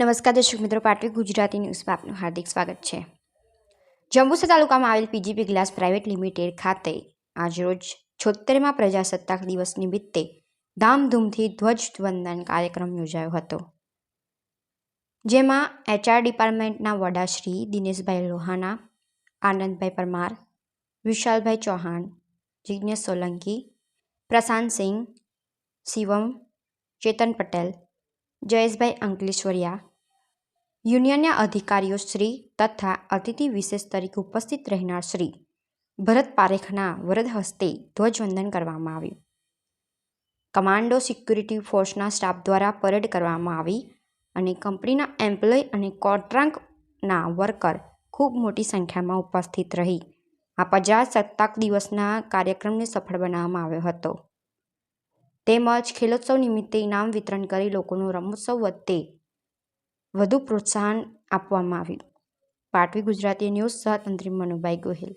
નમસ્કાર દર્શક મિત્રો, પાટવી ગુજરાતી ન્યૂઝમાં આપનું હાર્દિક સ્વાગત છે। જંબુસર તાલુકામાં આવેલ પીજીપી ગ્લાસ પ્રાઇવેટ લિમિટેડ ખાતે આજરોજ 76મા પ્રજાસત્તાક દિવસ નિમિત્તે ધામધૂમથી ધ્વજવંદન કાર્યક્રમ યોજાયો હતો, જેમાં એચઆર ડિપાર્ટમેન્ટના વડા શ્રી દિનેશભાઈ લોહાણા, આનંદભાઈ પરમાર, વિશાલભાઈ ચૌહાણ, જિગ્નેશ સોલંકી, પ્રશાંત સિંહ, શિવમ, ચેતન પટેલ, જયેશભાઈ અંકલેશ્વરિયા, યુનિયનના અધિકારીઓ શ્રી તથા અતિથિ વિશેષ તરીકે ઉપસ્થિત રહેનાર શ્રી ભરત પારેખના વરદ હસ્તે ધ્વજવંદન કરવામાં આવ્યું। કમાન્ડો સિક્યુરિટી ફોર્સના સ્ટાફ દ્વારા પરેડ કરવામાં આવી અને કંપનીના એમ્પ્લોય અને કોન્ટ્રાક્ટના વર્કર ખૂબ મોટી સંખ્યામાં ઉપસ્થિત રહી આ પ્રજાસત્તાક દિવસના કાર્યક્રમને સફળ બનાવવામાં આવ્યો હતો, તેમજ ખેલોત્સવ નિમિત્તે ઇનામ વિતરણ કરી લોકોનો રમોત્સવ વધુ પ્રોત્સાહન આપવામાં આવ્યું। પાટવી ગુજરાતી ન્યૂઝ સહ તંત્રી મનુભાઈ ગોહિલ।